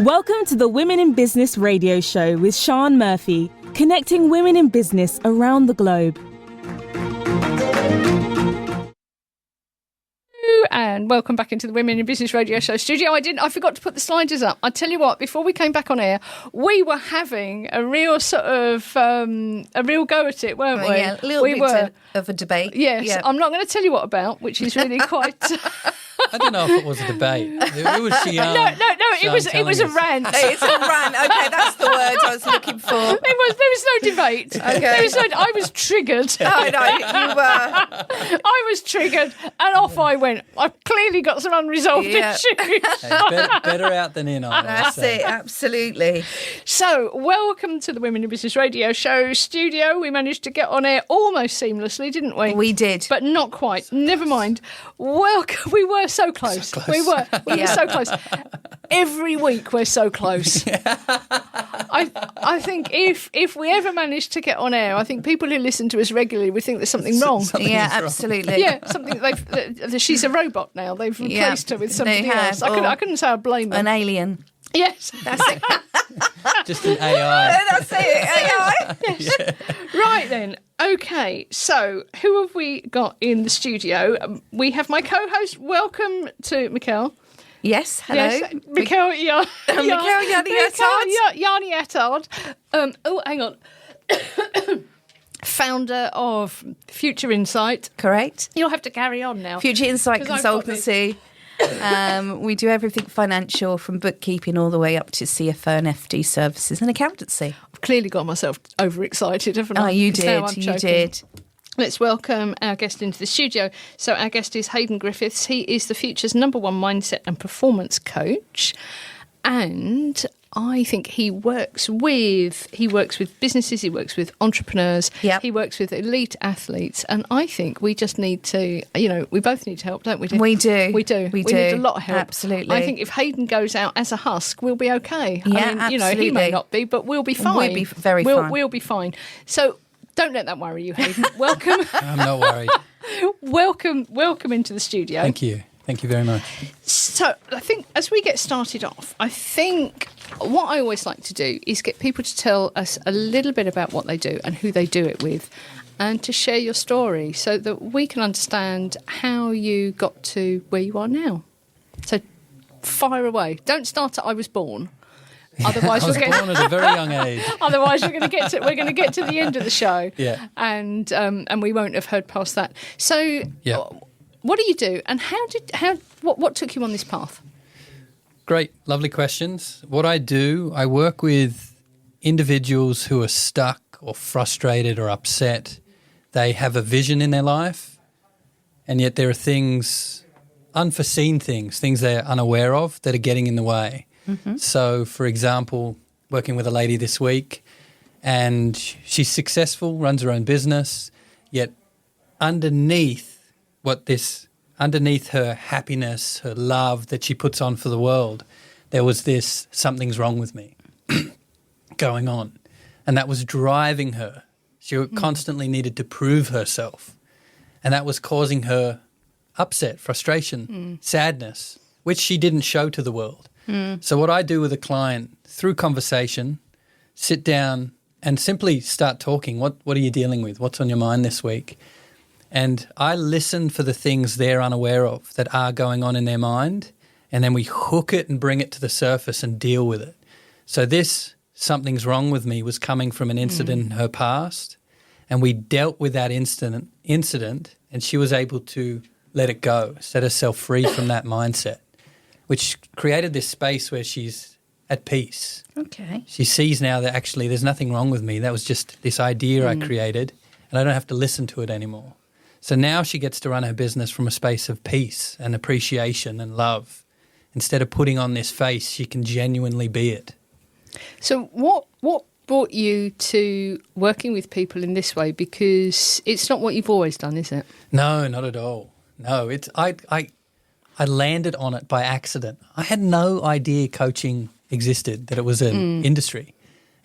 Welcome to the Women in Business radio show with Sian Murphy, connecting women in business around the globe. And welcome back into the Women in Business radio show studio. I forgot to put the sliders up. I tell you what, before we came back on air, we were having a real sort of a real go at it, weren't we? Yeah, a little bit of a debate. Yes, yeah. I'm not going to tell you what about, which is really quite. I don't know if it was a debate. It was Sian. No. It was a rant. It's a rant. Okay, that's the word I was looking for. There was no debate. Okay. I was triggered. Oh, no, you were. I was triggered, and off I went. I've clearly got some unresolved issues. Hey, better out than in, I That's it, absolutely. So, welcome to the Women in Business radio show studio. We managed to get on air almost seamlessly, didn't we? We did. But not quite. Never mind. Welcome. We were so close. We were so close. Every week we're so close. I think if we ever manage to get on air, I think people who listen to us regularly would think there's something wrong. Yeah, absolutely. Yeah, something she's a robot now. They've replaced her with somebody else. I couldn't say I blame them. An alien. Yes, That's it. Just an AI. That's it, AI. Yes. Yeah. Right then. Okay, so who have we got in the studio? We have my co-host. Welcome to Michele. Yes, hello. Yes, Michele Yianni Attard. Yianni Attard. Hang on. Founder of Future Insight. Correct. You'll have to carry on now. Future Insight 'Cause I've got Consultancy. We do everything financial, from bookkeeping all the way up to CFO and FD services and accountancy. I've clearly got myself overexcited, haven't I? Oh, you Because now I'm did. You joking. did. Let's welcome our guest into the studio. So our guest is Hayden Griffiths. He is the Future's #1 mindset and performance coach. And I think he works with businesses, he works with entrepreneurs, Yep. he works with elite athletes. And I think we just need to, we both need help, don't we? We do. We do. We need a do. lot of help. Absolutely. I think if Hayden goes out as a husk, we'll be okay. Yeah, he may absolutely. not be, but we'll be fine. We'll be very fine. We'll be fine. So don't let that worry you, Hayden. Welcome. I'm not worried. Welcome into the studio. Thank you. Thank you very much. So I think as we get started off, I think what I always like to do is get people to tell us a little bit about what they do and who they do it with, and to share your story so that we can understand how you got to where you are now. So fire away. Don't start at I was born. Otherwise, I was born at a very young age. Otherwise, we're going to get to the end of the show, Yeah. and we won't have heard past that. So, Yeah. what do you do, and what took you on this path? Great, lovely questions. What I do, I work with individuals who are stuck or frustrated or upset. They have a vision in their life, and yet there are things, unforeseen things they're unaware of that are getting in the way. Mm-hmm. So, for example, working with a lady this week, and she's successful, runs her own business, yet underneath her happiness, her love that she puts on for the world, there was this something's wrong with me going on. And that was driving her. She constantly needed to prove herself. And that was causing her upset, frustration, sadness, which she didn't show to the world. So what I do with a client, through conversation, sit down and simply start talking. What are you dealing with? What's on your mind this week? And I listen for the things they're unaware of that are going on in their mind, and then we hook it and bring it to the surface and deal with it. So this something's wrong with me was coming from an incident in her past, and we dealt with that incident, and she was able to let it go, set herself free from that mindset, which created this space where she's at peace. Okay. She sees now that actually there's nothing wrong with me. That was just this idea I created, and I don't have to listen to it anymore. So now she gets to run her business from a space of peace and appreciation and love. Instead of putting on this face, she can genuinely be it. So what brought you to working with people in this way? Because it's not what you've always done, is it? No, not at all. No, it's I landed on it by accident. I had no idea coaching existed, that it was an industry.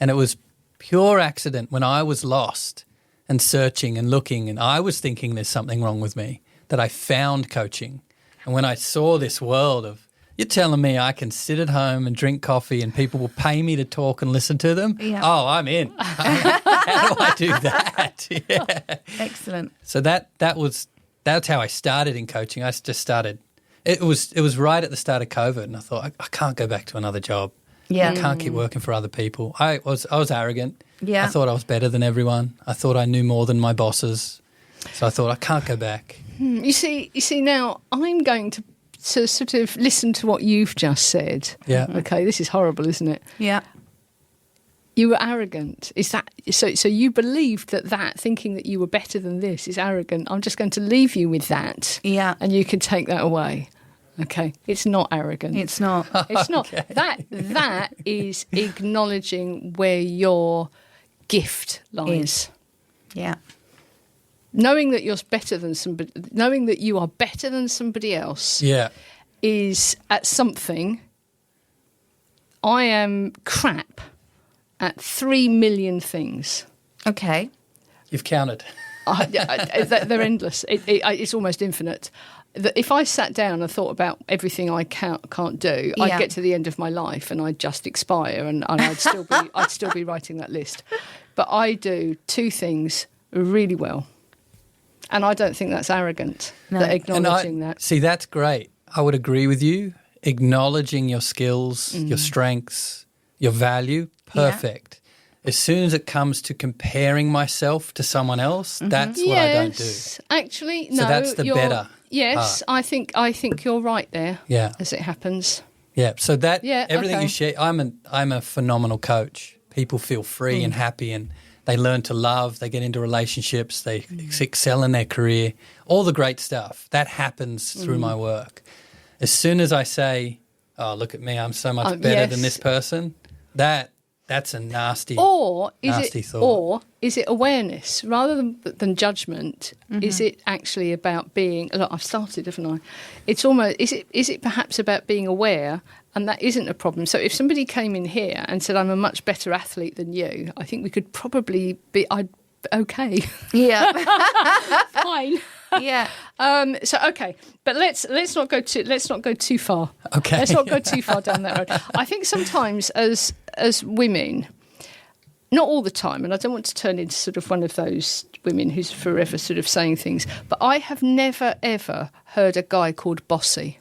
And it was pure accident when I was lost and searching and looking, and I was thinking there's something wrong with me, that I found coaching. And when I saw this world of You're telling me I can sit at home and drink coffee and people will pay me to talk and listen to them? Yeah. Oh, I'm in. How do I do that? Yeah. Excellent. So that's how I started in coaching. I just started. It was right at the start of COVID, and I thought I can't go back to another job. Yeah. I can't keep working for other people. I was arrogant. Yeah. I thought I was better than everyone. I thought I knew more than my bosses. So I thought I can't go back. You see, now I'm going to sort of listen to what you've just said. Yeah. Okay, this is horrible, isn't it? Yeah. You were arrogant. Is that so? So you believed that thinking that you were better than this is arrogant. I'm just going to leave you with that. Yeah. And you can take that away. Okay, it's not arrogant. It's not. It's not. That is acknowledging where your gift lies. Yeah. Knowing that you're better than somebody, knowing that you are better than somebody else, Yeah. is at something. I am crap at 3 million things. Okay. You've counted. They're endless. It's almost infinite. If I sat down and thought about everything I can't do, Yeah. I'd get to the end of my life and I'd just expire, and I'd still be writing that list. But I do 2 things really well, and I don't think that's arrogant. No. That acknowledging that. See, that's great. I would agree with you. Acknowledging your skills, your strengths, your value, perfect. As soon as it comes to comparing myself to someone else, that's what I don't do. Actually, no. So that's the better Yes, I think you're right there. Yeah. As it happens. Yeah. So that Yeah, everything okay. you share, I'm a phenomenal coach. People feel free and happy, and they learn to love. They get into relationships. They excel in their career. All the great stuff that happens through my work. As soon as I say, "Oh, look at me! I'm so much better than this person," that's a nasty. Or is it awareness rather than judgment? Is it actually about being? Look, I've started, haven't I? It's almost. Is it perhaps about being aware? And that isn't a problem. So if somebody came in here and said, "I'm a much better athlete than you," I think we could probably be. Okay. Yeah. Fine. Yeah. Okay, but let's not go too far. Okay. Let's not go too far down that road. I think sometimes as women, not all the time, and I don't want to turn into sort of one of those women who's forever sort of saying things, but I have never ever heard a guy called bossy,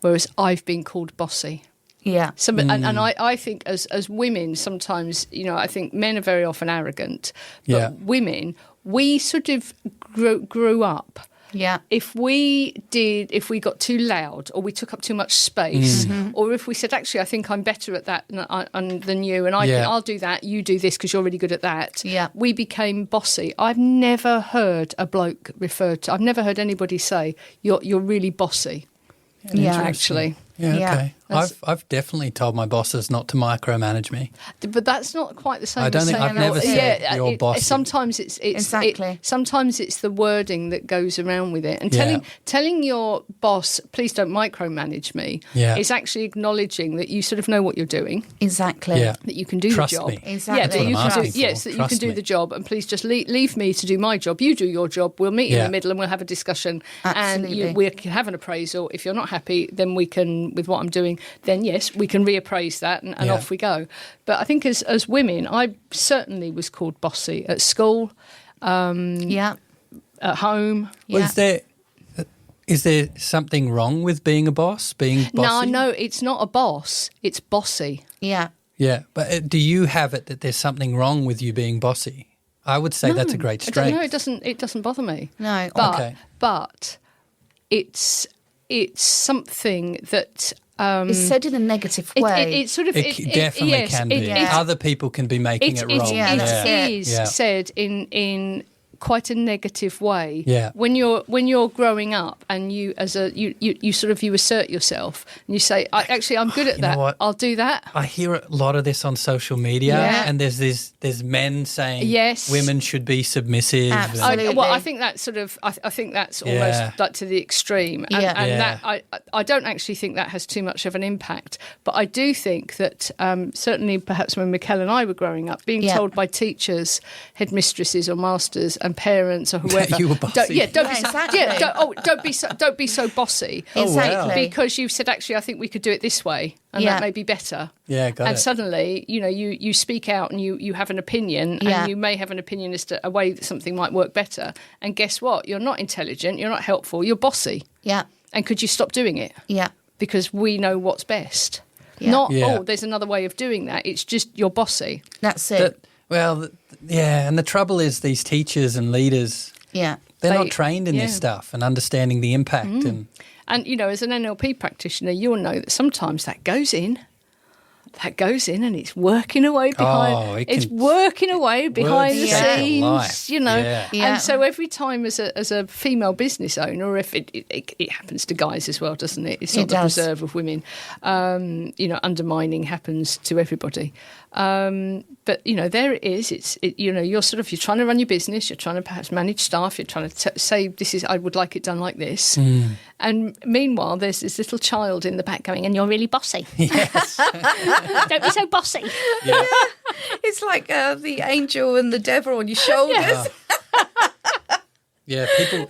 whereas I've been called bossy. Yeah. And I think as women, sometimes, I think men are very often arrogant, but women, we sort of grew up. Yeah. If we got too loud, or we took up too much space, or if we said, actually, I think I'm better at that than you, and I'll do that, you do this because you're really good at that. Yeah. We became bossy. I've never heard a bloke I've never heard anybody say, you're really bossy. Yeah. Actually. Yeah, Yeah. okay. I've definitely told my bosses not to micromanage me. But that's not quite the same. I don't as think saying, I've never said you're bossy. Sometimes it's Exactly. sometimes it's the wording that goes around with it, and Yeah. telling your boss, please don't micromanage me, Yeah. is actually acknowledging that you sort of know what you're doing, Exactly. Yeah. that you can do Trust the job. me. Exactly. Yeah, That's that what you I'm can do. asking Yes, that you Trust can do me. the job, and please just leave me to do my job. You do your job. We'll meet in Yeah. the middle, and we'll have a discussion, Absolutely. and we can have an appraisal. If you're not happy, then we can, with what I'm doing, then yes, we can reappraise that, and Yeah. off we go. But I think as women, I certainly was called bossy at school, Yeah. at home. Yeah. Well, is there something wrong with being a boss, being bossy? No, it's not a boss. It's bossy. Yeah. Yeah, but do you have it that there's something wrong with you being bossy? I would say that's a great strength. No, it doesn't bother me. No. But Okay. but it's something that. It's said in a negative way. It sort of It definitely yes, can be. yeah. Other people can be making it wrong. that's It is Yeah. said in quite a negative way. Yeah. When you're growing up and you assert yourself and you say, I'm good at You know that. what? I'll do that. I hear a lot of this on social media, Yeah. and there's men saying Yes. women should be submissive. and- Absolutely. I think that's sort of. I think that's Yeah. almost like to the extreme, and, Yeah. and Yeah. that I don't actually think that has too much of an impact. But I do think that certainly, perhaps when Michele and I were growing up, being Yeah. told by teachers, headmistresses, or masters, and parents or whoever. You were bossy. Don't be so bossy. Exactly. Because you've said, actually, I think we could do it this way, and that may be better. Yeah, got it. And suddenly, you speak out and you have an opinion, and you may have an opinion as to a way that something might work better. And guess what? You're not intelligent. You're not helpful. You're bossy. Yeah. And could you stop doing it? Yeah. Because we know what's best. Yeah. Not, Yeah. there's another way of doing that. It's just you're bossy. That's it. And the trouble is these teachers and leaders, Yeah. they're They- not trained in this yeah. stuff and understanding the impact. And And, as an NLP practitioner, you'll know that sometimes that goes in and it's working away behind. It's working away behind the shape scenes, life. Yeah. Yeah. And so every time as a female business owner, or if it happens to guys as well, doesn't it? It's not the preserve of women. Undermining happens to everybody. But there it is. You're trying to run your business. You're trying to perhaps manage staff. You're trying to say I would like it done like this. And meanwhile, there's this little child in the back going, and you're really bossy. yes. Don't be so bossy. Yeah. It's like the angel and the devil on your shoulders. Yeah, people.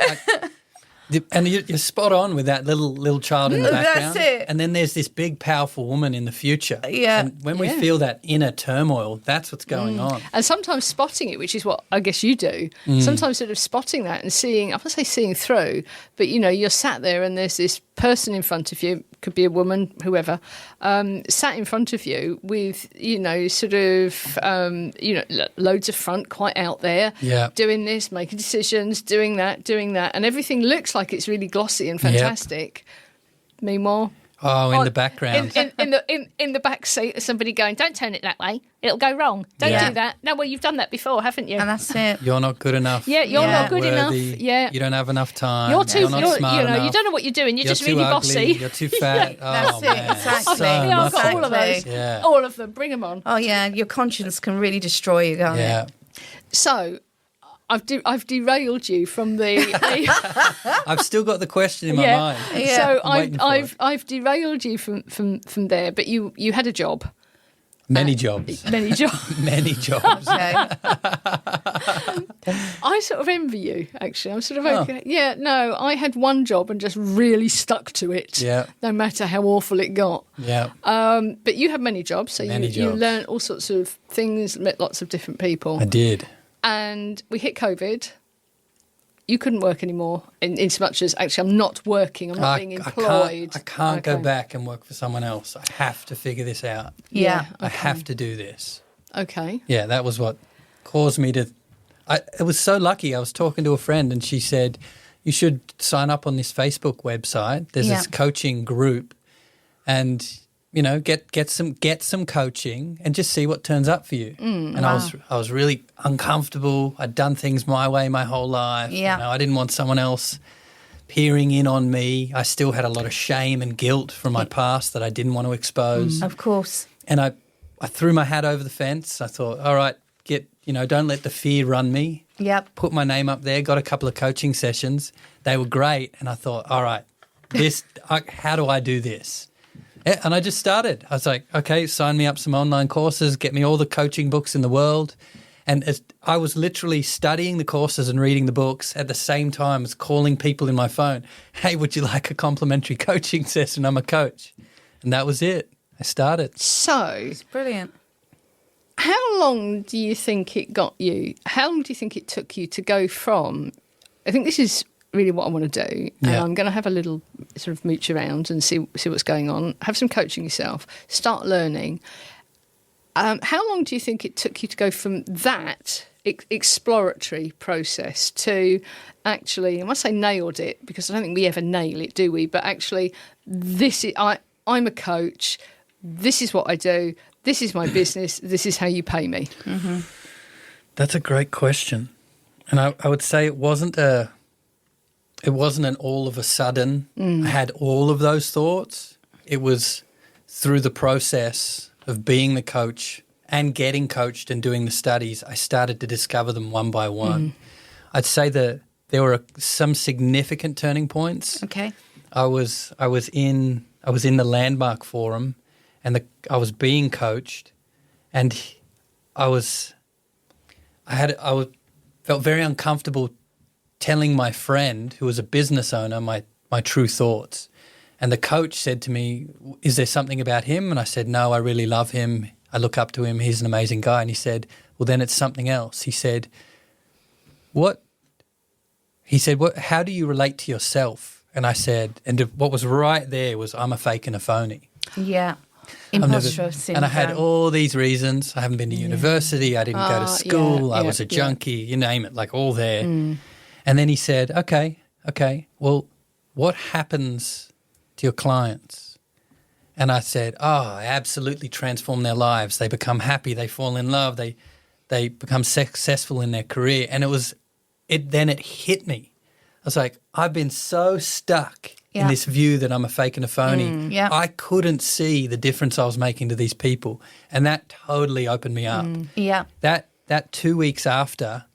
And you're spot on with that little child in the background. That's it. And then there's this big, powerful woman in the future. Yeah. And when we feel that inner turmoil, that's what's going on. And sometimes spotting it, which is what I guess you do, sometimes sort of spotting that and seeing, I won't say seeing through, but, you're sat there and there's this person in front of you, could be a woman, whoever, sat in front of you with, loads of front quite out there, doing this, making decisions, doing that, and everything looks like it's really glossy and fantastic. Meanwhhile, in the background, in the back seat, somebody going, "Don't turn it that way; it'll go wrong. Don't do that." No, well, you've done that before, haven't you? And that's it. you're not good enough. Yeah, you're not good worthy, enough. Yeah, you don't have enough time. You're too. You're not smart enough. You don't know what you're doing. You're just too really ugly, bossy. You're too fat. That's it, Man. exactly. So I've much got all of those. Exactly. Yeah. All of them. Bring them on. Oh, yeah. Your conscience can really destroy you, can't Yeah. it? So, I've derailed you from the. I've still got the question in my mind. Yeah. So I'm waiting for I've derailed you from there, but you had a job. Many jobs. Many jobs. Many jobs. Okay. I sort of envy you, actually. I'm sort of okay. Yeah, no, I had one job and just really stuck to it. Yeah. No matter how awful it got. Yeah. But you had many jobs, so you jobs. learned all sorts of things, met lots of different people. I did. And we hit COVID. You couldn't work anymore, in so much as actually I'm not working, I'm not being employed. I can't go back and work for someone else. I have to figure this out. Yeah. I have to do this. Okay. Yeah, that was what caused me to... it was so lucky. I was talking to a friend and she said, you should sign up on this Facebook website. There's this coaching group and... get some coaching and just see what turns up for you. And I was really uncomfortable. I'd done things my way my whole life. Yeah. I didn't want someone else peering in on me. I still had a lot of shame and guilt from my past that I didn't want to expose. Of course. And I threw my hat over the fence. I thought, all right, don't let the fear run me. Yep. Put my name up there, got a couple of coaching sessions. They were great. And I thought, all right, how do I do this? Yeah, and I just started. I was like, okay, sign me up some online courses, get me all the coaching books in the world. And I was literally studying the courses and reading the books at the same time as calling people in my phone. Hey, would you like a complimentary coaching session? I'm a coach. And that was it. I started. So, It's brilliant. how long do you think it got you? How long do you think it took you to go from, I think this is really what I want to do, and I'm going to have a little sort of mooch around and see what's going on, have some coaching yourself, start learning. How long do you think it took you to go from that exploratory process to actually, I must say nailed it, because I don't think we ever nail it, do we? But actually, I'm a coach, this is what I do, this is my business, this is how you pay me. Mm-hmm. That's a great question. And I would say it wasn't an all of a sudden I had all of those thoughts. It was through the process of being the coach and getting coached and doing the studies, I started to discover them one by one. I'd say that there were some significant turning points. Okay. I was in the Landmark Forum and I was being coached and felt very uncomfortable telling my friend, who was a business owner, my true thoughts. And the coach said to me, is there something about him? And I said, no, I really love him. I look up to him. He's an amazing guy. And he said, well, then it's something else. He said, what? He said, how do you relate to yourself? And I said, and what was right there was, I'm a fake and a phony. Yeah. Imposter syndrome. And I had all these reasons. I haven't been to university. I didn't go to school. I was a junkie, you name it, like all there. And then he said, okay, well, what happens to your clients? And I said, I absolutely transform their lives. They become happy. They fall in love. They become successful in their career. And then it hit me. I was like, I've been so stuck in this view that I'm a fake and a phony. I couldn't see the difference I was making to these people. And that totally opened me up. That 2 weeks after,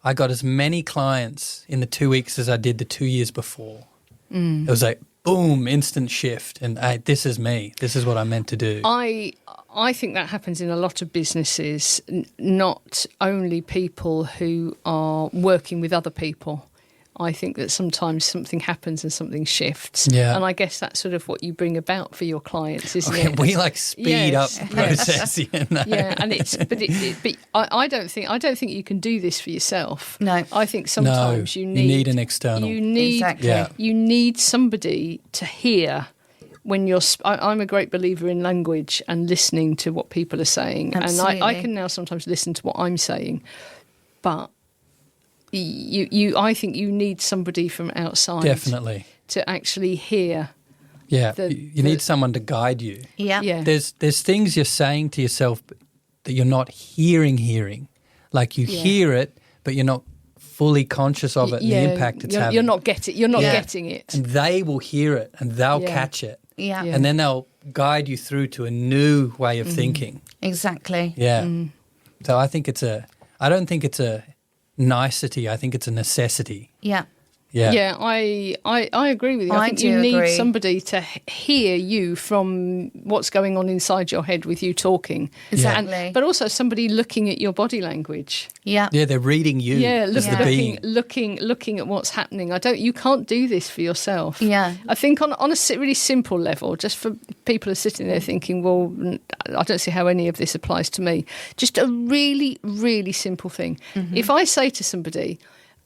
I got as many clients in the 2 weeks as I did the 2 years before. It was like, boom, instant shift. And this is me. This is what I'm meant to do. I think that happens in a lot of businesses, not only people who are working with other people. I think that sometimes something happens and something shifts. Yeah. And I guess that's sort of what you bring about for your clients, isn't it? We speed up the process. Yeah, and but I don't think you can do this for yourself. No. I think sometimes you need an external. You need somebody to hear when you're. I'm a great believer in language and listening to what people are saying. Absolutely. And I can now sometimes listen to what I'm saying, but I think you need somebody from outside, definitely, to actually hear. Yeah, you need someone to guide you. Yeah. There's things you're saying to yourself that you're not hearing. Like you hear it, but you're not fully conscious of it and the impact it's having. You're not getting it. And they will hear it and they'll catch it. Yeah. And then they'll guide you through to a new way of thinking. Exactly. Yeah. So I don't think it's a nicety. I think it's a necessity. Yeah. Yeah, I agree with you. I think you need somebody to hear you from what's going on inside your head with you talking. Exactly. But also somebody looking at your body language. Yeah. Yeah, they're reading you. Yeah, looking at what's happening. You can't do this for yourself. Yeah. I think on a really simple level, just for people who are sitting there thinking, well, I don't see how any of this applies to me. Just a really, really simple thing. Mm-hmm. If I say to somebody,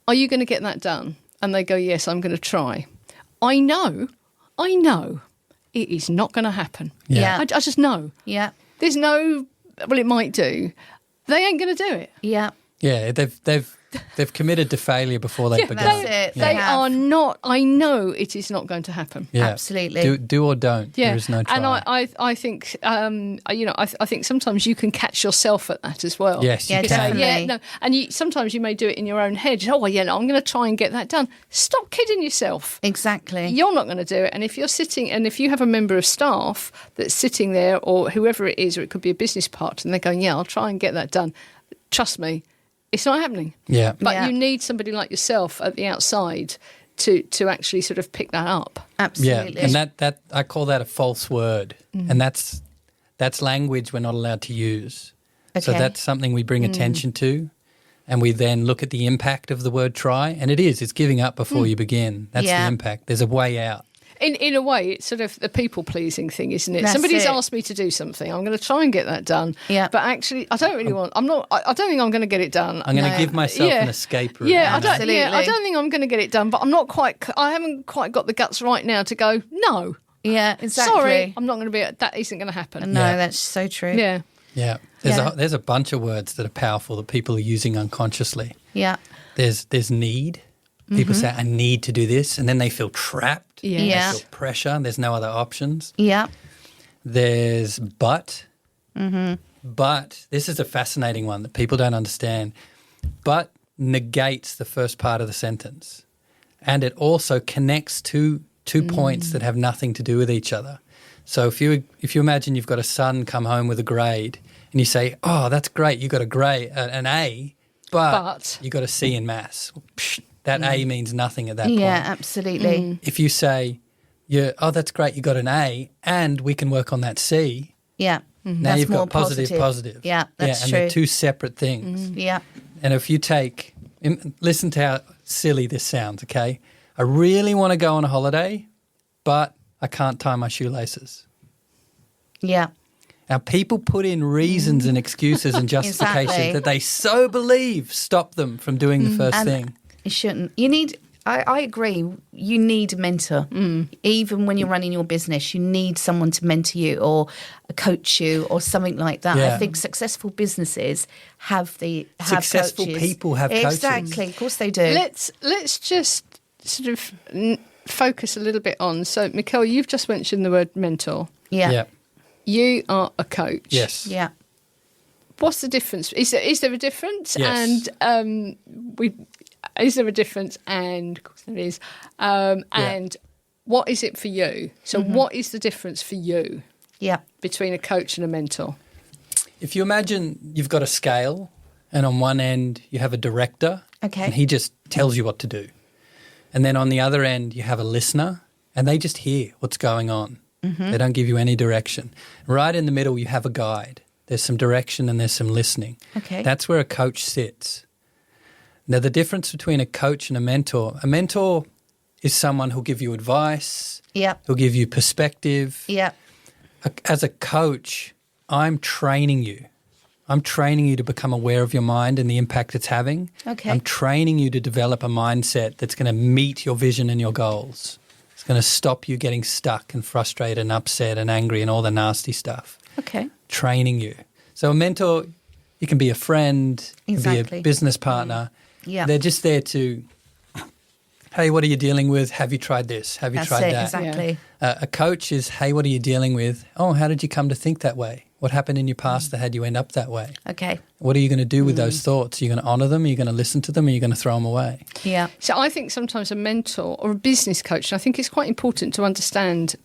are you going to get that done? And they go, yes, I'm going to try. I know it is not going to happen. Yeah. I just know. Yeah. There's no, well, it might do. They ain't going to do it. Yeah. Yeah, they've committed to failure before they've begun. That's it. They are not. I know it is not going to happen. Yeah. Absolutely. Do or don't. Yeah. There is no try. And I think I think sometimes you can catch yourself at that as well. Yes, you can. Definitely. Yeah, no, and sometimes you may do it in your own head. Oh, well, yeah, no, I'm going to try and get that done. Stop kidding yourself. Exactly. You're not going to do it. And if you're sitting, and if you have a member of staff that's sitting there, or whoever it is, or it could be a business partner, and they're going, yeah, I'll try and get that done. Trust me, it's not happening. Yeah. But you need somebody like yourself at the outside to actually sort of pick that up. Absolutely. Yeah, and that I call that a false word, and that's language we're not allowed to use. Okay. So that's something we bring attention to, and we then look at the impact of the word try, and it's giving up before you begin. That's the impact. There's a way out. In a way, it's sort of the people-pleasing thing, isn't it? That's Somebody's it. asked me to do something. I'm going to try and get that done. Yeah. But actually, I don't really want... I don't think I'm going to get it done. I'm going to give myself an escape route. Yeah, Absolutely. I don't think I'm going to get it done, but I haven't quite got the guts right now to go, no. Yeah, exactly. Sorry, I'm not going to be... That isn't going to happen. No, Yeah. that's so true. Yeah. Yeah. There's a bunch of words that are powerful that people are using unconsciously. Yeah. There's need. People say, I need to do this, and then they feel trapped. Yeah. Yeah. They feel pressure, and there's no other options. Yeah. There's but. But, this is a fascinating one that people don't understand. But negates the first part of the sentence. And it also connects two points that have nothing to do with each other. So if you imagine you've got a son come home with a grade, and you say, oh, that's great, you got a grade, an A, but you got a C in maths. Psh, that A means nothing at that point. Yeah, absolutely. If you say, oh, that's great, you got an A, and we can work on that C, Yeah. now That's you've more got positive. Yeah, that's and true. they're two separate things. Yeah. And if you take Listen to how silly this sounds, okay? I really want to go on a holiday, but I can't tie my shoelaces. Yeah. Now, people put in reasons and excuses and justifications Exactly. that they so believe stop them from doing the first thing. You shouldn't. You need, I agree, you need a mentor. Even when you're running your business, you need someone to mentor you or coach you or something like that. Yeah. I think successful businesses have Successful coaches. people have coaches. Exactly, of course they do. Let's just sort of focus a little bit on. So, Michele, you've just mentioned the word mentor. Yeah. You are a coach. Yes. Yeah. What's the difference? Is there a difference? Yes. And is there a difference? And of course there is. And what is it for you? So, what is the difference for you Yeah. between a coach and a mentor? If you imagine you've got a scale and on one end you have a director Okay. and he just tells you what to do. And then on the other end you have a listener and they just hear what's going on. They don't give you any direction. Right in the middle you have a guide. There's some direction and there's some listening. Okay. That's where a coach sits. Now, the difference between a coach and a mentor is someone who'll give you advice, Yeah. who'll give you perspective. Yeah. As a coach, I'm training you. I'm training you to become aware of your mind and the impact it's having. Okay. I'm training you to develop a mindset that's going to meet your vision and your goals. It's going to stop you getting stuck and frustrated and upset and angry and all the nasty stuff. Okay. Training you. So a mentor, you can be a friend, you can be Exactly. a business partner. Yeah. They're just there to, hey, what are you dealing with? Have you tried this? Have you That's tried it, that? exactly. A coach is, hey, what are you dealing with? Oh, how did you come to think that way? What happened in your past that had you end up that way? Okay. What are you going to do with those thoughts? Are you going to honour them? Are you going to listen to them? Are you going to throw them away? Yeah. So I think sometimes a mentor or a business coach, and I think it's quite important to understand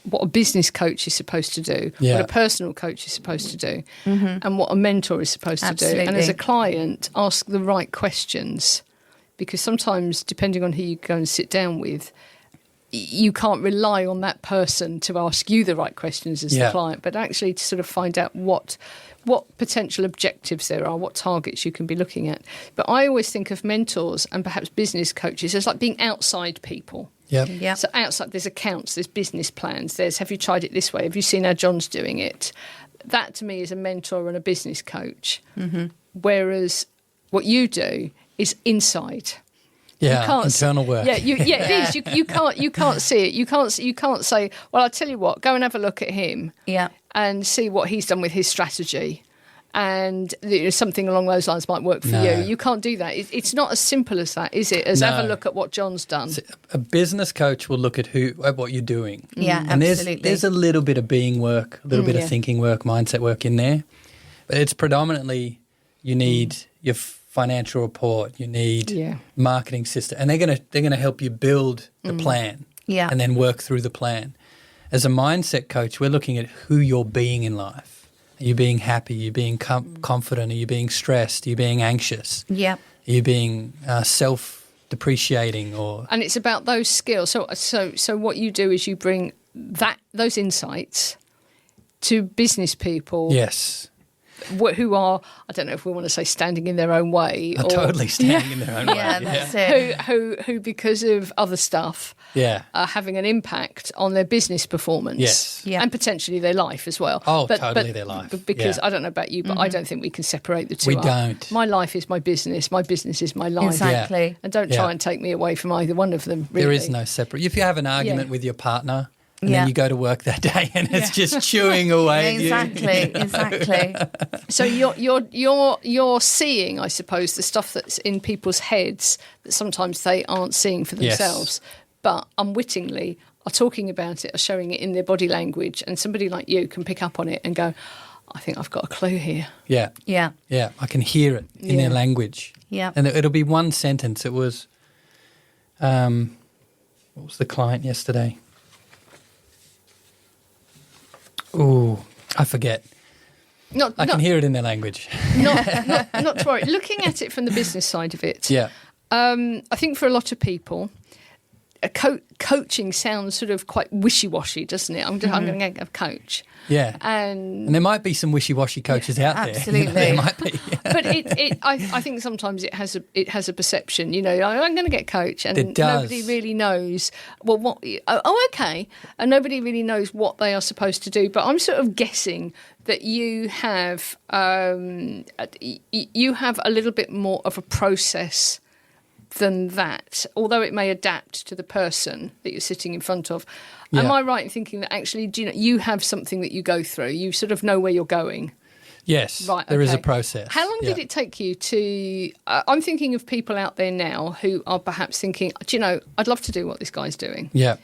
what a business coach is supposed to do, Yeah. what a personal coach is supposed to do, and what a mentor is supposed to do. And Absolutely. as a client, ask the right questions, because sometimes, depending on who you go and sit down with, you can't rely on that person to ask you the right questions as Yeah. the client, but actually to sort of find out what potential objectives there are, what targets you can be looking at. But I always think of mentors and perhaps business coaches as like being outside people. Yep. Yeah. So outside, there's accounts, there's business plans, there's have you tried it this way? Have you seen how John's doing it? That to me is a mentor and a business coach. Whereas what you do is inside. Yeah, You can't internal work. Yeah, it is. You can't see it. You can't say, well, I'll tell you what, go and have a look at him Yeah. and see what he's done with his strategy. And something along those lines might work for No. you. You can't do that. It's not as simple as that, is it? As have a No. look at what John's done. A business coach will look at what you're doing. Yeah, And absolutely. there's a little bit of being work, a little bit yeah. of thinking work, mindset work in there. But it's predominantly you need your financial report, you need Yeah. marketing system, and they're gonna help you build the plan. Yeah. And then work through the plan. As a mindset coach, we're looking at who you're being in life. Are you being happy? Are you being confident? Are you being stressed? Are you being anxious? Yeah. Are you being self-depreciating or... And it's about those skills. So what you do is you bring those insights to business people Yes. who are, I don't know if we want to say standing in their own way. Are totally standing in their own way. Yeah, that's it. Who because of other stuff Yeah. are having an impact on their business performance. Yes. Yeah. And potentially their life as well. Oh, totally their life. Because Yeah. I don't know about you, but I don't think we can separate the two We up. don't. My life is my business is my life. Exactly. And don't Yeah. try and take me away from either one of them, really. There is no separate... If you have an argument Yeah. with your partner and Yeah. then you go to work that day and it's just chewing away at you. Exactly. So you're seeing, I suppose, the stuff that's in people's heads that sometimes they aren't seeing for Yes. themselves, but unwittingly are talking about it, are showing it in their body language, and somebody like you can pick up on it and go, I think I've got a clue here. Yeah. Yeah. Yeah. I can hear it in their Yeah. language. Yeah. And it'll be one sentence. It was... what was the client yesterday? Oh, I forget. I can hear it in their language. not to worry. Looking at it from the business side of it, Yeah. I think for a lot of people, coaching sounds sort of quite wishy-washy, doesn't it? I'm going to get a coach. Yeah. And And there might be some wishy-washy coaches out there. Absolutely. There might be. But I think sometimes it has a perception. I'm going to get coach, and It does. nobody really knows. Well, what? Oh, okay, and nobody really knows what they are supposed to do. But I'm sort of guessing that you have a little bit more of a process than that, although it may adapt to the person that you're sitting in front of. Am I right in thinking that actually, you have something that you go through? You sort of know where you're going. Yes, Right, there is a okay. process. How long did it take you to... I'm thinking of people out there now who are perhaps thinking, I'd love to do what this guy's doing. Yeah.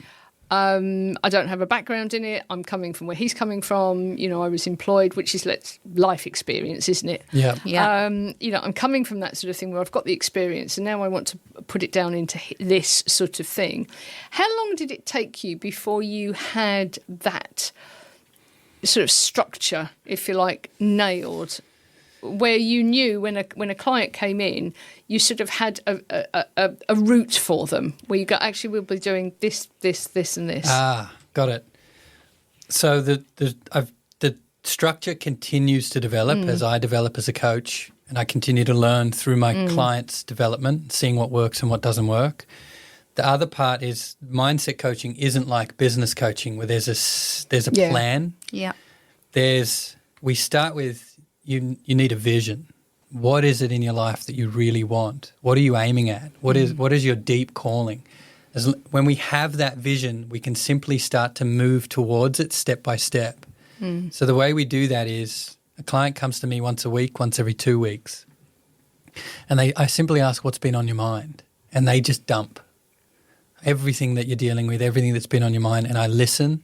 I don't have a background in it. I'm coming from where he's coming from. I was employed, which is life experience, isn't it? Yeah. Yeah. I'm coming from that sort of thing where I've got the experience and now I want to put it down into this sort of thing. How long did it take you before you had that sort of structure, if you like, nailed, where you knew when a client came in, you sort of had a route for them, where you go, actually, we'll be doing this, and this. Ah, got it. So the structure continues to develop as I develop as a coach, and I continue to learn through my clients' development, seeing what works and what doesn't work. The other part is mindset coaching isn't like business coaching, where there's a plan. Yeah. We start with you need a vision. What is it in your life that you really want? What are you aiming at? What is your deep calling? When we have that vision, we can simply start to move towards it step by step. So the way we do that is a client comes to me once a week, once every 2 weeks, and I simply ask what's been on your mind, and they just dump everything that you're dealing with, everything that's been on your mind, and I listen,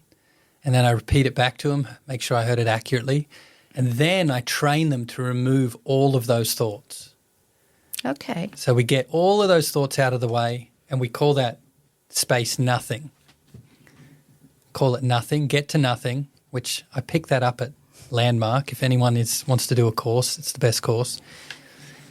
and then I repeat it back to them, make sure I heard it accurately. And then I train them to remove all of those thoughts. Okay. So we get all of those thoughts out of the way, and we call that space nothing. Call it nothing, get to nothing, which I picked that up at Landmark. If anyone wants to do a course, it's the best course.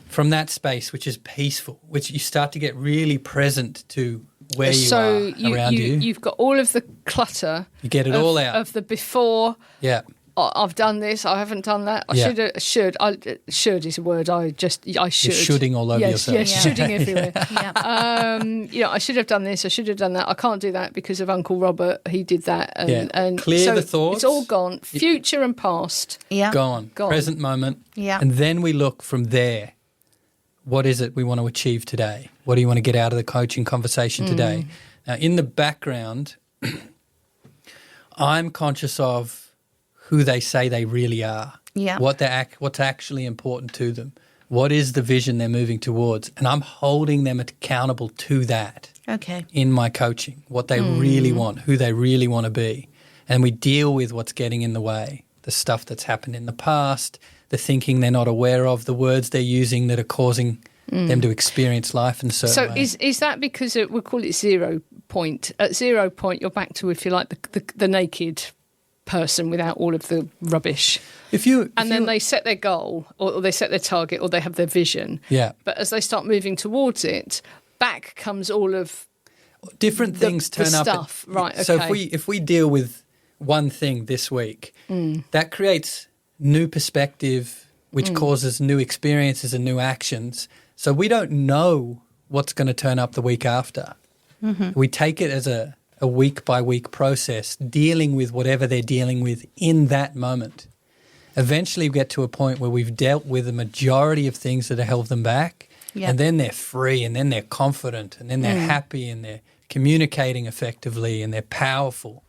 From that space, which is peaceful, which you start to get really present to where you are around you. You've got all of the clutter. You get it all out. Of the before. Yeah. I've done this. I haven't done that. I should. Should is a word. I should. You're shoulding all over yourself. Yes, shoulding everywhere. Yeah. I should have done this. I should have done that. I can't do that because of Uncle Robert. He did that. And Clear so the thoughts. It's all gone. Future and past. Yeah. Gone. Present moment. Yeah. And then we look from there. What is it we want to achieve today? What do you want to get out of the coaching conversation today? Now, in the background, I'm conscious of who they say they really are, what's actually important to them, what is the vision they're moving towards, and I'm holding them accountable to that. Okay. In my coaching, what they really want, who they really want to be, and we deal with what's getting in the way, the stuff that's happened in the past, the thinking they're not aware of, the words they're using that are causing them to experience life in a certain way. So is that because we'll call it 0 point? At 0 point, you're back to, if you like, the naked person without all of the rubbish. Then they set their goal or they set their target or they have their vision. Yeah. But as they start moving towards it, back comes all of different things turn the up. Stuff. Right, okay. So if we deal with one thing this week, that creates new perspective, which causes new experiences and new actions. So we don't know what's going to turn up the week after. We take it as a week-by-week process, dealing with whatever they're dealing with in that moment. Eventually we get to a point where we've dealt with the majority of things that have held them back, and then they're free, and then they're confident, and then they're happy, and they're communicating effectively, and they're powerful.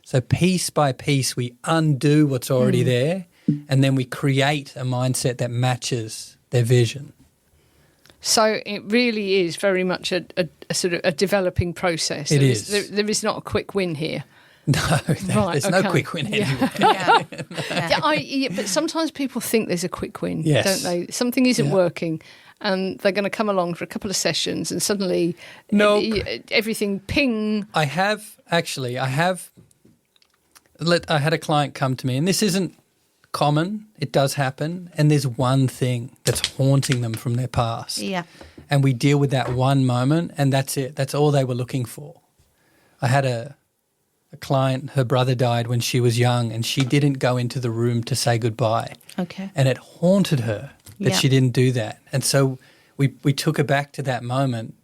So piece by piece we undo what's already there, and then we create a mindset that matches their vision. So it really is very much a sort of a developing process. It is. There is not a quick win here. No, there's no quick win anywhere. But sometimes people think there's a quick win, Yes. don't they? Something isn't working, and they're going to come along for a couple of sessions, and suddenly everything ping. I had a client come to me, and this isn't common. It does happen, and there's one thing that's haunting them from their past. Yeah. And we deal with that one moment, and that's it. That's all they were looking for. I had a client, her brother died when she was young, and she didn't go into the room to say goodbye. Okay. And it haunted her. that Yeah. she didn't do that. And so we took her back to that moment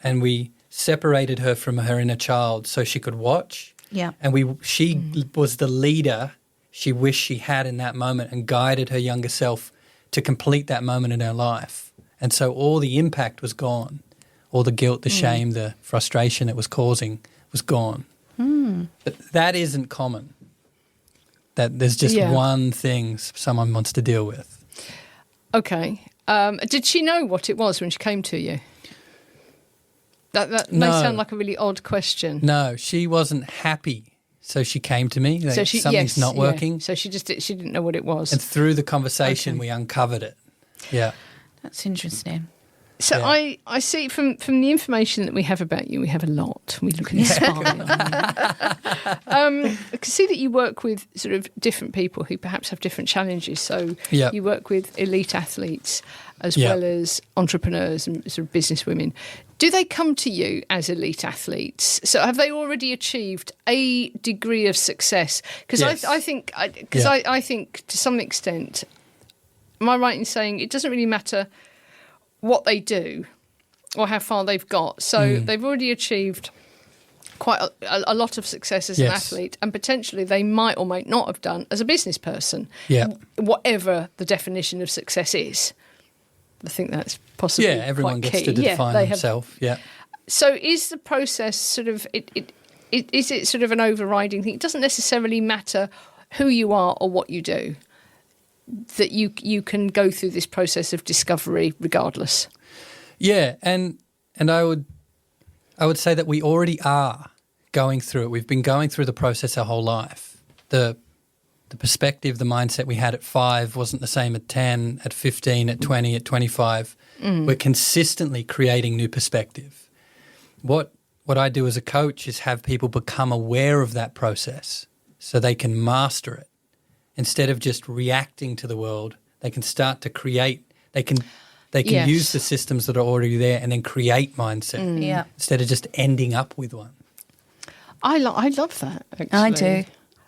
and we separated her from her inner child so she could watch. Yeah. And she was the leader she wished she had in that moment and guided her younger self to complete that moment in her life. And so all the impact was gone. All the guilt, the shame, the frustration it was causing was gone. But that isn't common. That there's just one thing someone wants to deal with. Okay. Did she know what it was when she came to you? That may No. sound like a really odd question. No, she wasn't happy. So she came to me. Like, something's not working. So she didn't know what it was. And through the conversation, we uncovered it. Yeah. That's interesting. So Yeah. I see from the information that we have about you, we have a lot. We look inspired. I can see that you work with sort of different people who perhaps have different challenges. So Yep. you work with elite athletes as Yep. well as entrepreneurs and sort of business women. Do they come to you as elite athletes? So have they already achieved a degree of success? Because Yes. I think to some extent, am I right in saying it doesn't really matter what they do or how far they've got? So they've already achieved quite a lot of success as an Yes. athlete, and potentially they might or might not have done as a business person, Yeah. whatever the definition of success is. I think that's possibly Yeah, everyone quite gets key. to define they have. themselves. Yeah. So is the process sort of is it sort of an overriding thing? It doesn't necessarily matter who you are or what you do, that you can go through this process of discovery regardless. Yeah, and I would say that we already are going through it. We've been going through the process our whole life. The perspective, the mindset we had at 5 wasn't the same at 10, at 15, at 20, at 25. We're consistently creating new perspective. What I do as a coach is have people become aware of that process so they can master it. Instead of just reacting to the world, they can start to create. They can Yes. use the systems that are already there and then create mindset Yeah. instead of just ending up with one. I love that, actually. I do.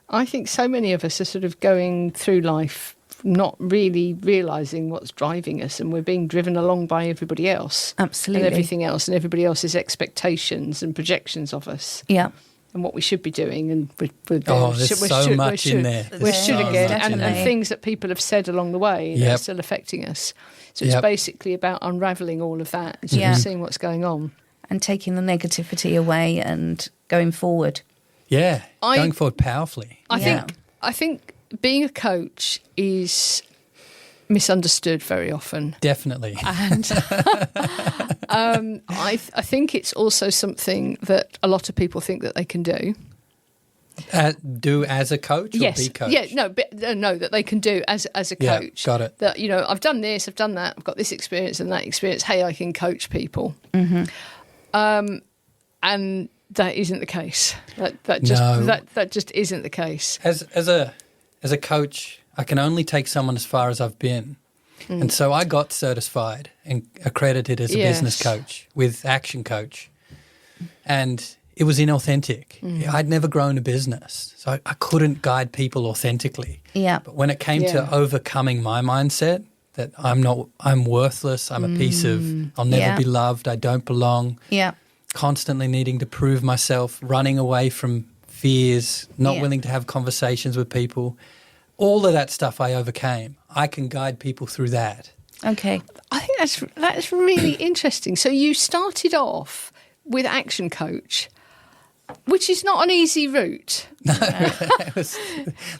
I think so many of us are sort of going through life not really realising what's driving us, and we're being driven along by everybody else. Absolutely. And everything else, and everybody else's expectations and projections of us. Yeah. And what we should be doing, and we're There's so much in there. We're There's should so again, much in and there. things that people have said along the way that are Yep. still affecting us. So it's Yep. basically about unravelling all of that and sort Yeah. of seeing what's going on. And taking the negativity away and going forward. Yeah, I- going forward powerfully. Yeah. I think being a coach is misunderstood very often. Definitely. And I think it's also something that a lot of people think that they can do. Do as a coach or Yes, be coach? yeah, no, but no, that they can do as a Yeah, coach. got it. That I've done this, I've done that, I've got this experience and that experience. Hey, I can coach people. And that isn't the case. That just isn't the case. As a coach, I can only take someone as far as I've been. And so I got certified and accredited as a business coach with Action Coach. And it was inauthentic. I'd never grown a business, so I couldn't guide people authentically. Yeah. But when it came to overcoming my mindset that I'm worthless, I'm a piece of, I'll never be loved, I don't belong, Yeah. constantly needing to prove myself, running away from fears, not willing to have conversations with people, all of that stuff I overcame. I can guide people through that. Okay. I think that's really interesting. So you started off with Action Coach, which is not an easy route.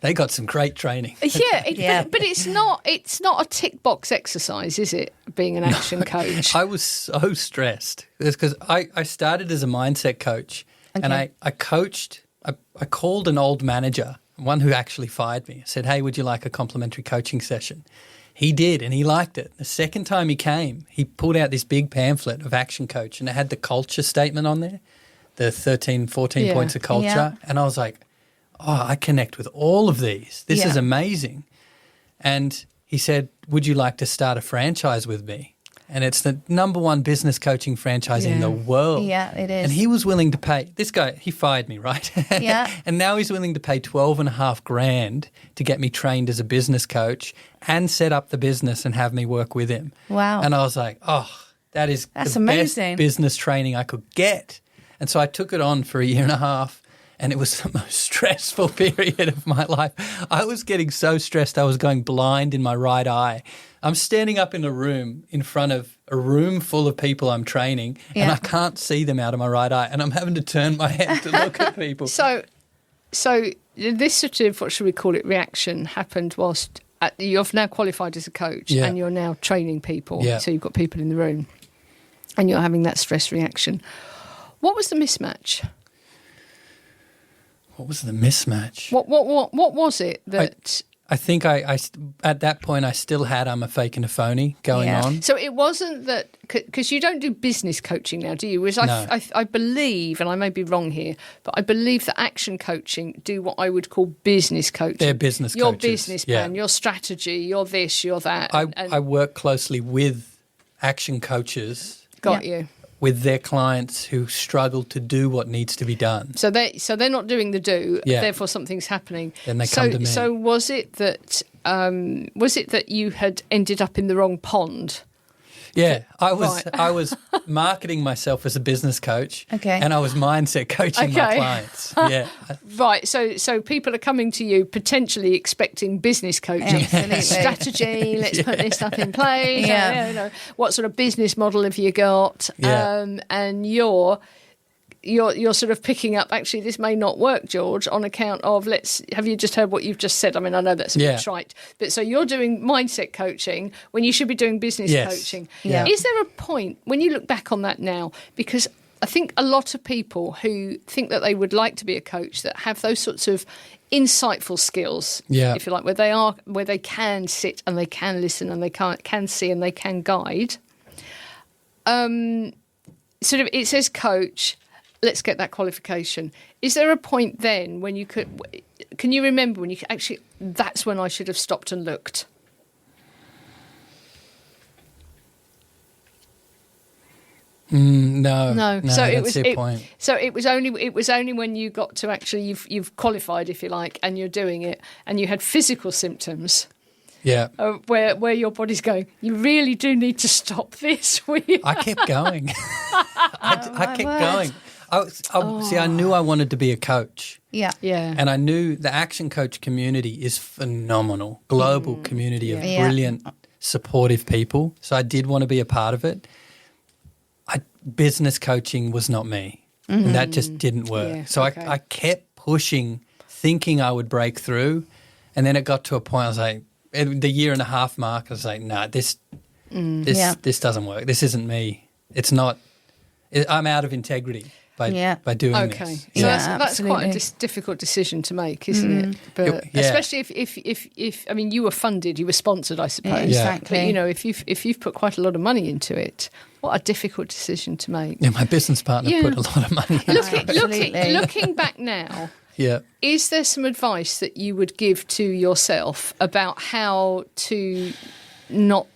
They got some great training. Yeah, but it's not a tick box exercise, is it? Being an action coach. I was so stressed because I started as a mindset coach and I coached. I called an old manager, one who actually fired me. I said, "Hey, would you like a complimentary coaching session?" He did, and he liked it. The second time he came, he pulled out this big pamphlet of Action Coach, and it had the culture statement on there, the 13, 14 points of culture. Yeah. And I was like, oh, I connect with all of these. This is Yeah. amazing. And he said, would you like to start a franchise with me? and it's the number one business coaching franchise in the world. Yeah, it is. And he was willing to pay, this guy, he fired me, right? Yeah. And now he's willing to pay $12,500 to get me trained as a business coach and set up the business and have me work with him. Wow. And I was like, oh, that's the amazing. best business training I could get. And so I took it on for a year and a half. And it was the most stressful period of my life. I was getting so stressed I was going blind in my right eye. I'm standing up in a room in front of a room full of people I'm training and I can't see them out of my right eye and I'm having to turn my head to look at people. So this sort of, what should we call it, reaction happened whilst you've now qualified as a coach and you're now training people. Yeah. So you've got people in the room and you're having that stress reaction. What was the mismatch? What was the mismatch? What was it that... I think I at that point I still had I'm a fake and a phony going on. So it wasn't that, because you don't do business coaching now, do you? Whereas No. I believe, and I may be wrong here, but I believe that action coaching do what I would call business coaching. They're business your coaches. business plan, your strategy, your this, your that. I work closely with action coaches. Got you. With their clients who struggle to do what needs to be done. So they're not doing the do, Yeah. therefore something's happening. Then they come to me. So was it that you had ended up in the wrong pond? Yeah, I Right. was marketing myself as a business coach, Okay. and I was mindset coaching my Okay. clients. Yeah, Right, so people are coming to you potentially expecing business coaching, Absolutely. strategy. Let's put this stuff in place. Yeah. You know, what sort of business model have you got? Yeah. And you're sort of picking up. Actually, this may not work, George, on account of have you just heard what you've just said? I mean, I know that's a bit trite, but so you're doing mindset coaching when you should be doing business Yes. coaching. Yeah. Is there a point when you look back on that now? Because I think a lot of people who think that they would like to be a coach that have those sorts of insightful skills, if you like, where they can sit and they can listen and they can see and they can guide. Sort of, it says coach. Let's get that qualification. Is there a point then when you can you remember when you actually, that's when I should have stopped and looked? no. So it that's was your point. So it was only when you got to actually you've qualified, if you like, and you're doing it, and you had physical symptoms. Yeah, Where your body's going, you really do need to stop this. I kept going. I kept going. See, I knew I wanted to be a coach. Yeah. And I knew the action coach community is phenomenal, global community of brilliant, supportive people. So I did want to be a part of it. Business coaching was not me, and that just didn't work. Yeah, so okay. I kept pushing, thinking I would break through, and then it got to a point I was like, at the year and a half mark, I was like, nah, this doesn't work. This isn't me. It's not. I'm out of integrity by doing this. Okay, so Yeah, that's quite a absolutely. difficult decision to make, isn't it? But Yeah. especially if I mean, you were funded, you were sponsored, I suppose. Yeah, exactly. But you know, if you've put quite a lot of money into it, what a difficult decision to make. Yeah, my business partner Yeah. put a lot of money into it. Absolutely. Looking back now, Yeah. is there some advice that you would give to yourself about how to not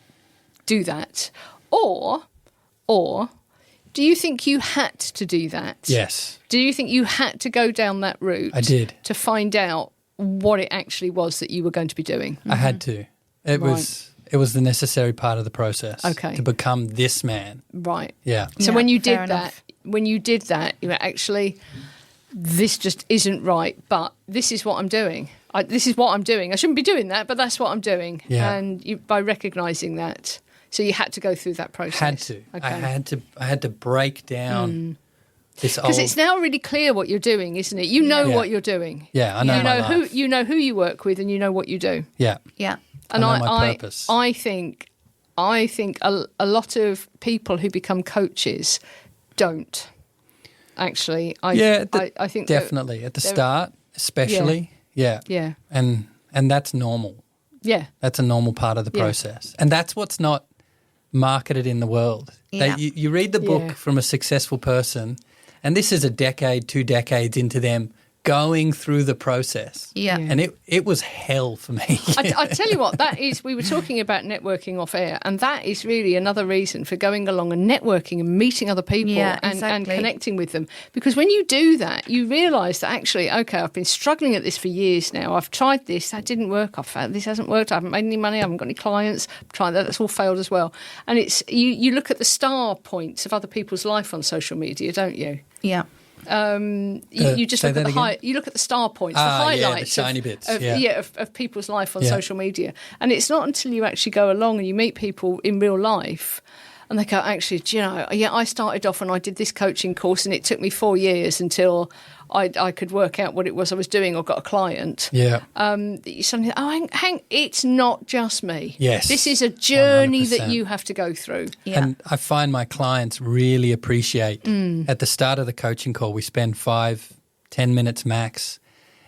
do that, or do you think you had to do that? Yes, Do you think you had to go down that route? I did. To find out what it actually was that you were going to be doing. I had to. It was the necessary part of the process. Okay. To become this man. Right. Yeah. So Yeah, when you fair did that, you were actually, this just isn't right, but this is what I'm doing. This is what I'm doing. I shouldn't be doing that, but that's what I'm doing. Yeah. And by recognising that, so you had to go through that process. Had to. Okay. I had to break down this old. Because it's now really clear what you're doing, isn't it? You know Yeah. what you're doing. Yeah, I know You my know who life. you know who you work with, and you know what you do. Yeah. Yeah. And I know my purpose. I think a lot of people who become coaches don't actually. I think that definitely at the start, especially. Yeah. Yeah. And that's normal. Yeah. That's a normal part of the Yeah. process, and that's what's not marketed in the world. Yeah. You read the book Yeah. from a successful person, and this is a decade, 2 decades into them going through the process. Yeah. And it was hell for me. I tell you what, we were talking about networking off air, and that is really another reason for going along and networking and meeting other people and connecting with them. Because when you do that, you realise that actually, okay, I've been struggling at this for years now. I've tried this, that didn't work. I've found this hasn't worked. I haven't made any money. I haven't got any clients. I've tried that. That's all failed as well. And it's you look at the star points of other people's life on social media, don't you? Yeah. You just look at you look at the star points, the highlights, the shiny bits, of people's life on social media. And it's not until you actually go along and you meet people in real life and they go, actually, do you know, I started off and I did this coaching course and it took me 4 years until I could work out what it was I was doing or got a client. Yeah. You suddenly, hang, it's not just me. Yes. This is a journey 100%. that you have to go through. Yeah. And I find my clients really appreciate at the start of the coaching call, we spend 5-10 minutes max,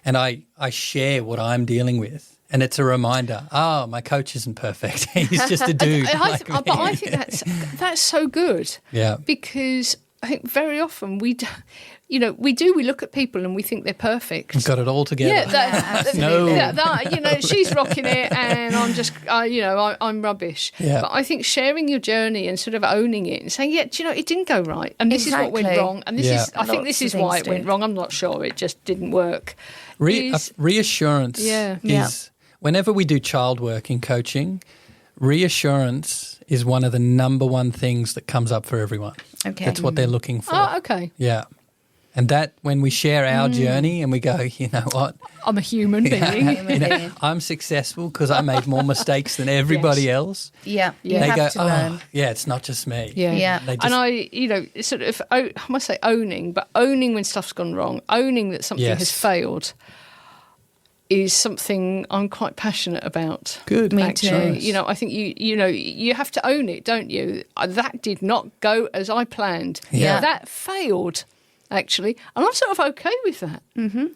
and I share what I'm dealing with. And it's a reminder, my coach isn't perfect. He's just a dude. But I think that's so good. Yeah. Because I think very often we look at people and we think they're perfect. We've got it all together. Yeah, she's rocking it and I'm just, I'm rubbish. Yeah. But I think sharing your journey and sort of owning it and saying, it didn't go right. And this is what went wrong. And I think this is why it went wrong. I'm not sure. It just didn't work. Reassurance is, whenever we do child work in coaching, reassurance is one of the number one things that comes up for everyone. Okay. That's what they're looking for. Oh, okay. Yeah. And that when we share our journey and we go, you know what? I'm a human being. I'm successful because I made more mistakes than everybody else. Yeah. You They have go, to learn. it's not just me. Yeah. Yeah. They just, And I sort of, I must say owning, but owning when stuff's gone wrong, owning that something Yes. has failed is something I'm quite passionate about. Good. Me Actually, too. I think you have to own it, don't you? That did not go as I planned. Yeah. That failed, actually, and I'm sort of okay with that.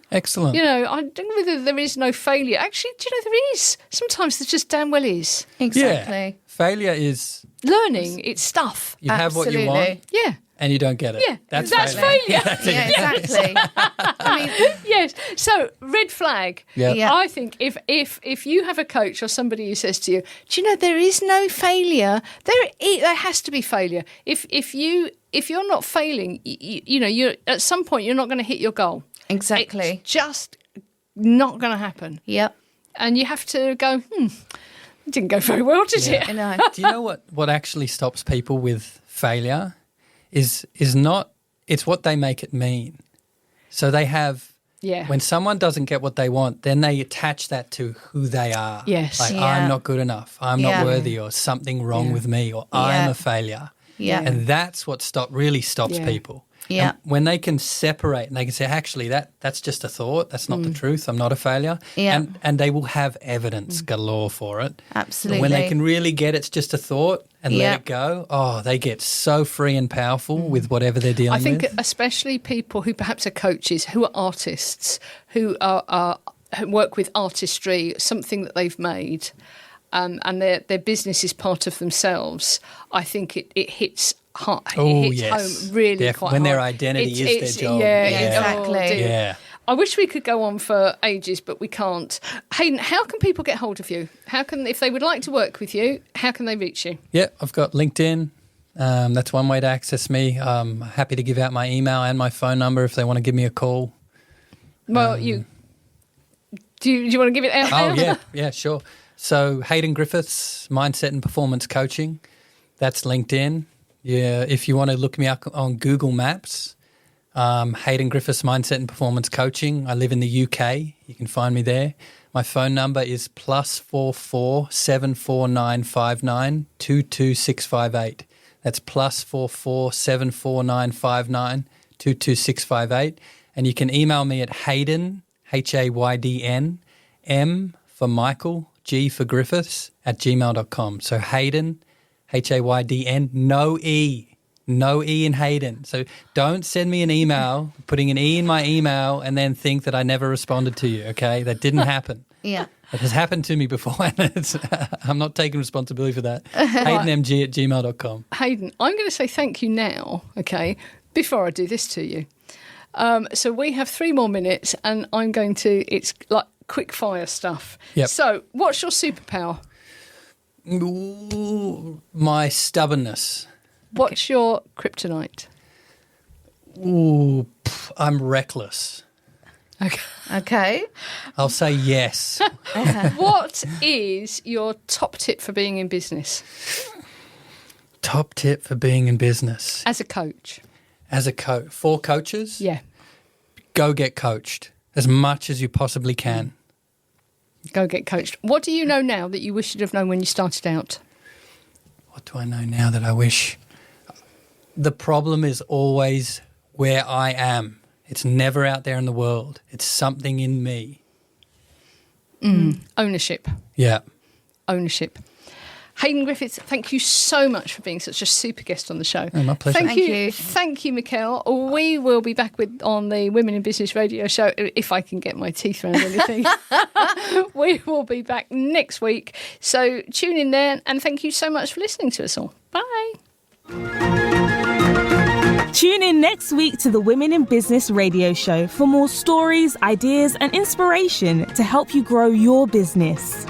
Excellent. I don't know whether there is no failure. Actually, there is. Sometimes there just damn well is. Exactly. Yeah. Failure is Learning, it's stuff. you have what you want Yeah. and you don't get it. Yeah, That's that's failure. failure. That's it. Yeah, exactly. I mean, Yes. So red flag. Yeah. Yeah. I think if you have a coach or somebody who says to you, do you know there is no failure? There has to be failure. If you're not failing, you're at some point you're not going to hit your goal. exactly. It's just not going to happen. Yep. And you have to go, it didn't go very well, did I it? know. Do you know what actually stops people with failure is not, it's what they make it mean. So they have, Yeah. when someone doesn't get what they want, then they attach that to who they are. Yes. Like, Yeah. I'm not good enough, I'm Yeah. not worthy, or something wrong with me, or I'm Yeah. a failure. Yeah. And that's what really stops Yeah. people. Yeah. And when they can separate and they can say, actually, that's just a thought, that's not the truth, I'm not a failure. Yeah. And they will have evidence galore for it. Absolutely. But when they can really get it's just a thought and Yeah. let it go, they get so free and powerful with whatever they're dealing I think with. especially people who perhaps are coaches, who are artists, who who work with artistry, something that they've made, and their business is part of themselves. I think it hits hard. Oh, it hits yes. home really quite When hard. their identity is their job. Yeah, Yeah. Exactly. Oh, dear. Yeah. I wish we could go on for ages, but we can't. Hayden, how can people get hold of you? If they would like to work with you, how can they reach you? Yeah, I've got LinkedIn. That's one way to access me. I'm happy to give out my email and my phone number if they want to give me a call. Well, do you want to give it out now? Oh, yeah, sure. So Hayden Griffiths, Mindset and Performance Coaching. That's LinkedIn. Yeah, if you want to look me up on Google Maps, Hayden Griffiths, Mindset and Performance Coaching. I live in the UK. You can find me there. My phone number is +44 74959 22658. That's +44 74959 22658. And you can email me at Hayden, Haydn, M for Michael, G for Griffiths, @gmail.com. So Hayden, Haydn, no E in Hayden. So don't send me an email, putting an E in my email and then think that I never responded to you, okay? That didn't happen. Yeah. It has happened to me before, and I'm not taking responsibility for that. HaydenMG@gmail.com. Hayden, I'm going to say thank you now, okay, before I do this to you. So we have 3 more minutes, and I'm going to. It's like quick fire stuff. Yep. So, what's your superpower? Ooh, my stubbornness. What's your kryptonite? Ooh, I'm reckless. Okay. Okay. I'll say yes. What is your top tip for being in business? Top tip for being in business. As a coach? As a coach. For coaches? Yeah. Go get coached as much as you possibly can. Go get coached. What do you know now that you wish you'd have known when you started out? What do I know now that I wish? The problem is always where I am. It's never out there in the world. It's something in me. Ownership. Yeah. Ownership. Hayden Griffiths, thank you so much for being such a super guest on the show. Oh, my pleasure. Thank Thank you. you. Thank you, Michele. We will be back on the Women in Business radio show, if I can get my teeth around anything. We will be back next week. So tune in there, and thank you so much for listening to us all. Bye. Tune in next week to the Women in Business radio show for more stories, ideas, and inspiration to help you grow your business.